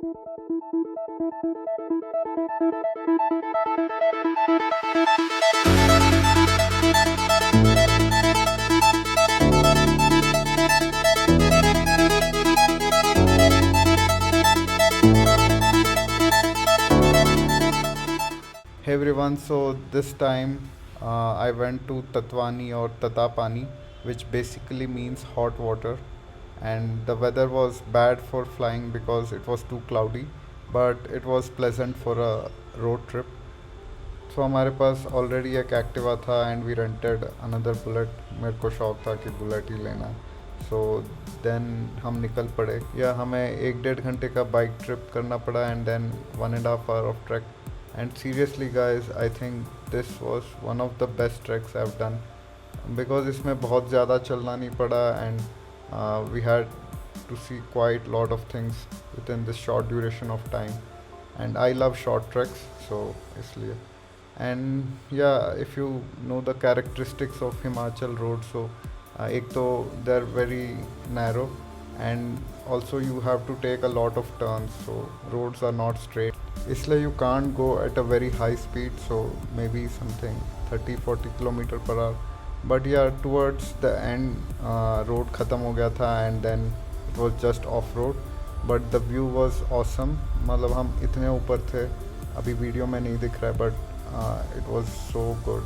Hey everyone, so this time I went to Tatwani or Tatapani, which basically means hot water, and the weather was bad for flying because it was too cloudy, but it was pleasant for a road trip. So हमारे पास already एक Activa था and we rented another Bullet. मेरे को शौक था कि bullet ही लेना. सो देन हम निकल पड़े. या हमें 1-1.5 घंटे का बाइक ट्रिप करना पड़ा and then 1.5 hour of track. And seriously guys, I think this was one of the best tracks I have done because इसमें बहुत ज़्यादा चलना नहीं पड़ा and we had to see quite lot of things within this short duration of time. And I love short tracks, so इसलिए. And yeah, if you know the characteristics of Himachal road, so ek to they're very narrow, and also you have to take a lot of turns, so roads are not straight, isliye you can't go at a very high speed, so maybe something 30-40 kilometer per hour. But yeah, towards the end road khatam ho gaya tha and then it was just off road, but the view was awesome. मतलब हम इतने ऊपर थे, अभी video में नहीं दिख रहा है, but it was so good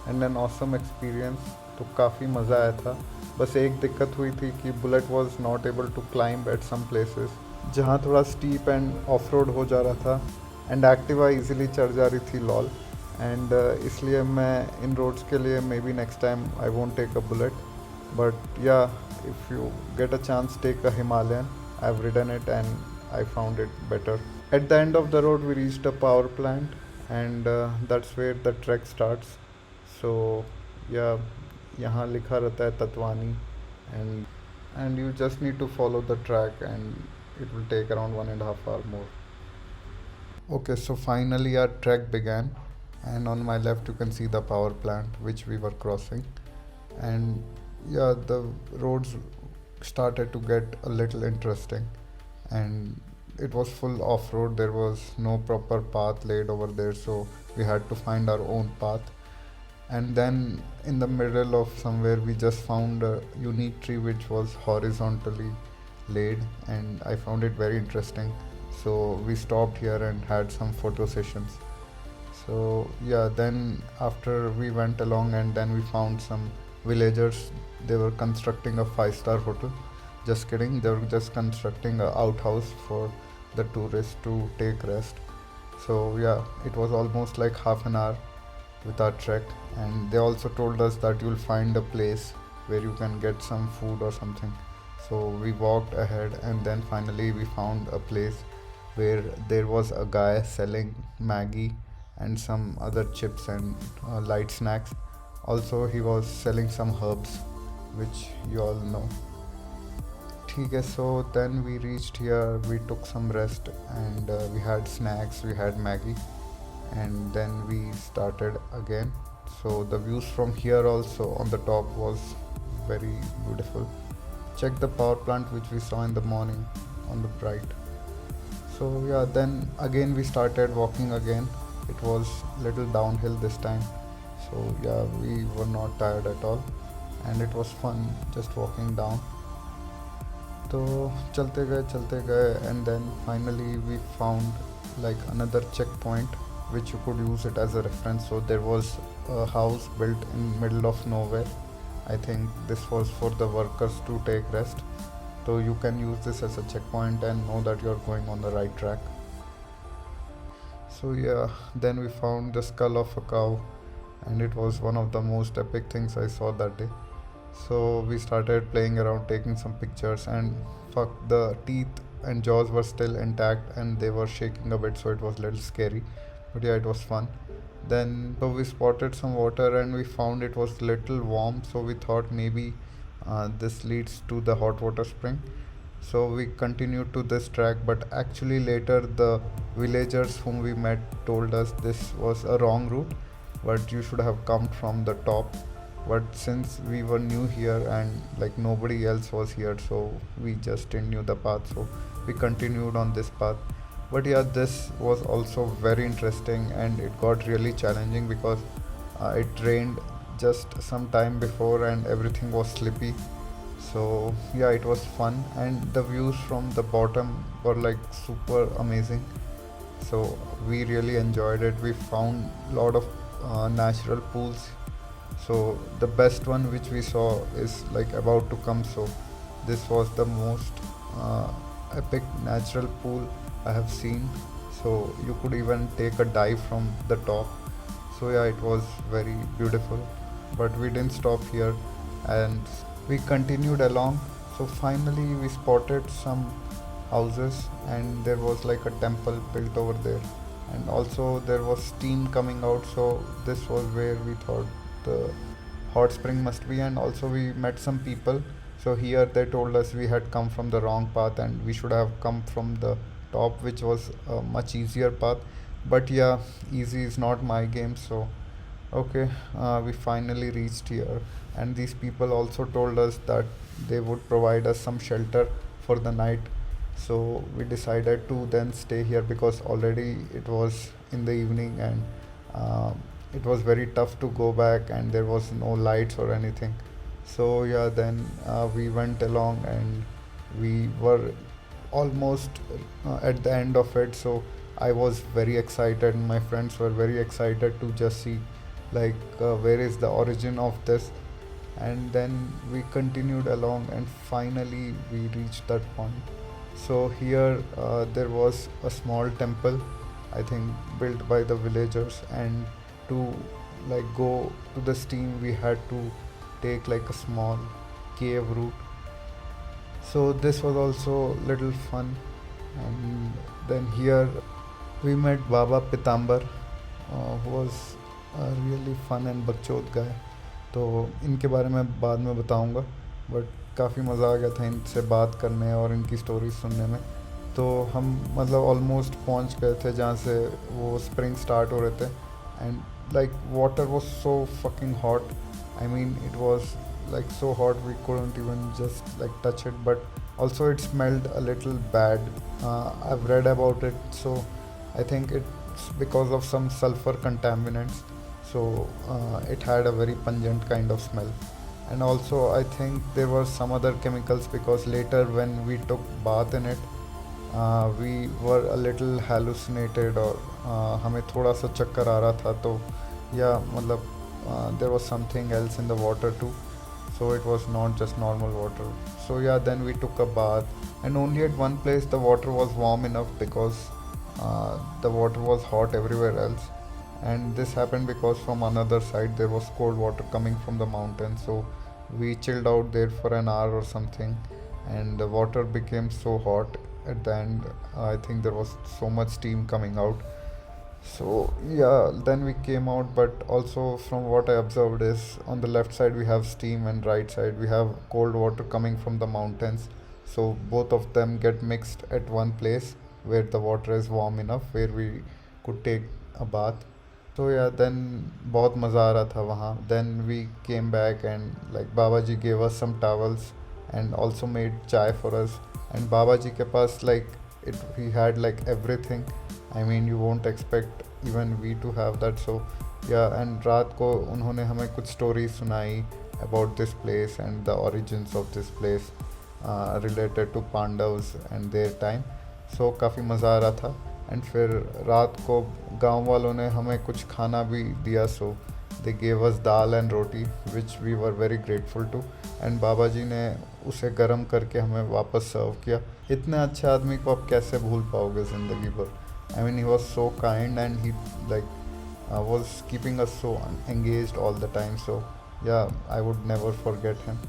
and an awesome experience. तो काफ़ी मज़ा आया था. बस एक दिक्कत हुई थी कि Bullet was not able to climb at some places जहाँ थोड़ा स्टीप एंड ऑफ रोड हो जा रहा था, एंड एक्टिवा ईजिली चढ़ जा रही थी लॉल. एंड इसलिए मैं इन रोड्स के लिए may be next time I won't take a Bullet. But ya, if you get a chance, take a Himalayan. I have ridden it and I found it better. At the end of the road, we reached a power plant, and that's where the trek starts. So, yeah, यहाँ लिखा रहता है तत्वानी, and you just need to follow the track, and it will take around 1.5 hour more. Okay, so finally our trek began, and on my left you can see the power plant which we were crossing, and yeah, the roads started to get a little interesting, and it was full off road. There was no proper path laid over there, so we had to find our own path. And then in the middle of somewhere we just found a unique tree which was horizontally laid, and I found it very interesting, so we stopped here and had some photo sessions. So yeah, then after we went along, and then we found some villagers. They were constructing a 5-star hotel. Just kidding, they were just constructing a outhouse for the tourists to take rest. So yeah, it was almost like half an hour with our trek, and they also told us that you'll find a place where you can get some food or something. So we walked ahead, and then finally we found a place where there was a guy selling Maggie and some other chips and light snacks. Also, he was selling some herbs, which you all know. Okay, so then we reached here, we took some rest, and we had snacks, we had Maggie, and then we started again. So the views from here also on the top was very beautiful. Check the power plant which we saw in the morning on the right. So yeah, then again we started walking again. It was little downhill this time, so yeah, we were not tired at all, and it was fun just walking down. तो चलते गए and then finally we found like another checkpoint which you could use it as a reference. So there was a house built in middle of nowhere. I think this was for the workers to take rest, so you can use this as a checkpoint and know that you're going on the right track. So yeah, then we found the skull of a cow, and it was one of the most epic things I saw that day. So we started playing around, taking some pictures, and fuck, the teeth and jaws were still intact and they were shaking a bit, so it was a little scary. But yeah, it was fun. Then so we spotted some water and we found it was little warm, so we thought maybe this leads to the hot water spring. So we continued to this track, but actually later the villagers whom we met told us this was a wrong route, but you should have come from the top. But since we were new here and like nobody else was here, so we just didn't knew the path, so we continued on this path. But yeah, this was also very interesting, and it got really challenging because it rained just some time before and everything was slippy. So yeah, it was fun, and the views from the bottom were like super amazing. So we really enjoyed it. We found a lot of natural pools. So the best one which we saw is like about to come. So this was the most uh, epic natural pool I have seen. So you could even take a dive from the top. So yeah, it was very beautiful. But we didn't stop here, and we continued along. So finally we spotted some houses, and there was like a temple built over there, and also there was steam coming out. So this was where we thought the hot spring must be. And also we met some people. So here they told us we had come from the wrong path and we should have come from the top, which was a much easier path. But yeah, easy is not my game. So okay, we finally reached here, and these people also told us that they would provide us some shelter for the night. So we decided to then stay here because already it was in the evening, and it was very tough to go back, and there was no lights or anything. So yeah, then we went along, and we were almost at the end of it. So I was very excited, and my friends were very excited to just see like where is the origin of this. And then we continued along, and finally we reached that point. So here there was a small temple, I think built by the villagers, and to like go to the steam we had to take like a small cave route. So this was also little fun. And then here we met Baba Pitambar, who was a really fun and बकचोद guy. तो इनके बारे में बाद में बताऊंगा, but काफ़ी मज़ा आ गया था इनसे बात करने और इनकी स्टोरी सुनने में. तो हम मतलब ऑलमोस्ट पहुंच गए थे जहाँ से वो स्प्रिंग स्टार्ट हो रहे थे. And like water was so fucking hot. I mean it was like so hot we couldn't even just like touch it. But also it smelled a little bad. I've read about it, so I think it's because of some sulfur contaminants. So it had a very pungent kind of smell. And also I think there were some other chemicals, because later when we took bath in it, we were a little hallucinated, और हमें थोड़ा सा चक्कर आ रहा था. तो या मतलब there was something else in the water too. So it was not just normal water. So yeah, then we took a bath, and only at one place the water was warm enough, because the water was hot everywhere else. And this happened because from another side there was cold water coming from the mountain. So we chilled out there for an hour or something, and the water became so hot at the end. I think there was so much steam coming out. So yeah, then we came out. But also from what I observed is, on the left side we have steam, and right side we have cold water coming from the mountains. So both of them get mixed at one place where the water is warm enough where we could take a bath. So yeah, then बहुत मज़ा आ रहा था वहाँ. Then we came back, and like Babaji gave us some towels and also made chai for us. And Babaji के पास like he had like everything. I mean you won't expect even we to have that. So yeah, and रात को उन्होंने हमें कुछ stories सुनाई about this place and the origins of this place related to Pandavas and their time. So काफ़ी मज़ा आ रहा था. एंड फिर रात को गांव वालों ने हमें कुछ खाना भी दिया. So they gave us dal and roti which we were very grateful to. And Baba ji ने उसे गर्म करके हमें वापस सर्व किया. इतने अच्छे आदमी को आप कैसे भूल पाओगे ज़िंदगी भर. I mean he was so kind, and he like was keeping us so engaged all the time. So ya I would never forget him.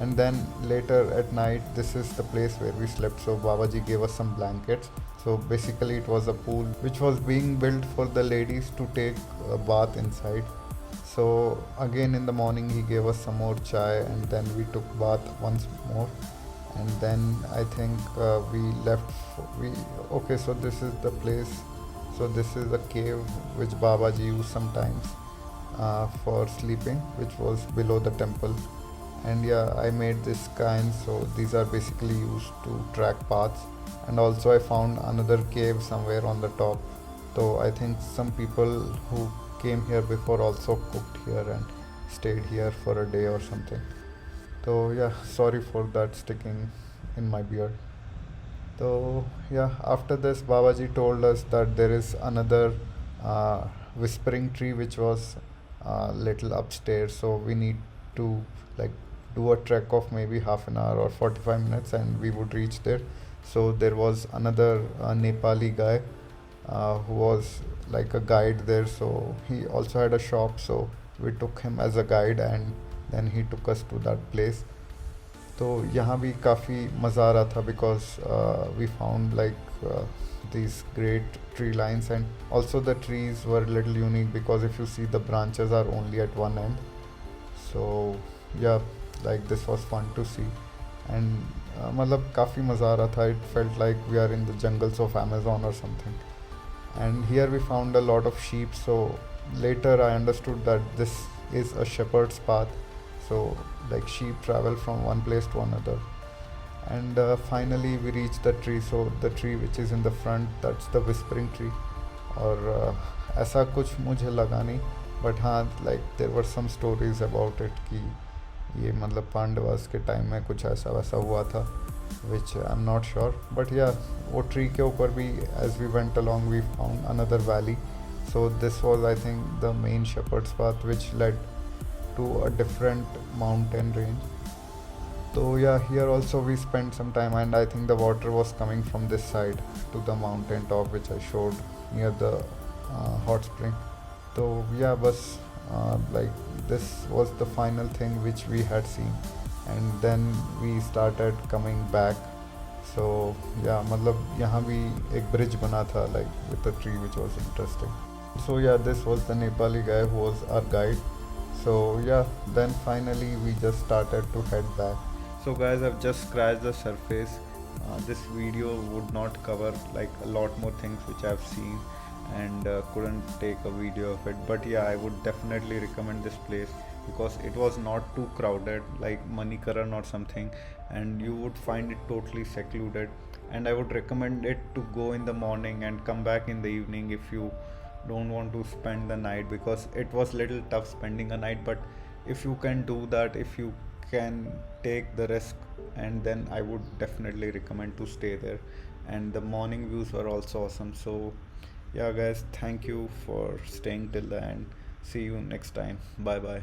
And then later at night, this is the place where we slept. So Babaji gave us some blankets. So basically it was a pool which was being built for the ladies to take a bath inside. So again in the morning he gave us some more chai, and then we took bath once more. And then I think we left. Okay, so this is the place. So this is a cave which Babaji used sometimes for sleeping, which was below the temple. And yeah, I made this kind, so these are basically used to track paths. And also I found another cave somewhere on the top, so I think some people who came here before also cooked here and stayed here for a day or something. So yeah, sorry for that sticking in my beard. So yeah, after this, Babaji told us that there is another uh, whispering tree which was little upstairs. So we need to like do a trek of maybe half an hour or 45 minutes, and we would reach there. So there was another Nepali guy who was like a guide there. So he also had a shop. So we took him as a guide, and then he took us to that place. तो यहाँ भी काफ़ी मज़ा आ रहा था because we found like these great tree lines, and also the trees were a little unique because if you see the branches are only at one end. So yeah, like this was fun to see. And मतलब काफ़ी मज़ा आ रहा था. It felt like we are in the jungles of Amazon or something. And here we found a lot of sheep. So later I understood that this is a shepherd's path. So like sheep travel from one place to another. And finally we reached the tree. So the tree which is in the front, that's the whispering tree. और ऐसा कुछ मुझे लगा नहीं, but हाँ like there were some stories about it कि ये मतलब पांडवास के टाइम में कुछ ऐसा वैसा हुआ था, which I am not sure. But ya वो ट्री के ऊपर भी as we went along we found another valley. So this was I think the main shepherds path which led to a different mountain range. So yeah, here also we spent some time, and I think the water was coming from this side to the mountain top which I showed near the hot spring. So yeah, but like this was the final thing which we had seen, and then we started coming back. So yeah, मतलब यहाँ भी एक bridge बना था like with a tree which was interesting. So yeah, this was the Nepali guy who was our guide. So yeah, then finally we just started to head back. So guys, I've just scratched the surface. This video would not cover like a lot more things which I've seen, and couldn't take a video of it. But yeah, I would definitely recommend this place because it was not too crowded like Manikaran or something, and you would find it totally secluded. And I would recommend it to go in the morning and come back in the evening if you don't want to spend the night, because it was little tough spending a night. But if you can do that, if you can take the risk, and then I would definitely recommend to stay there. And the morning views were also awesome. So yeah guys, thank you for staying till the end. See you next time. Bye bye.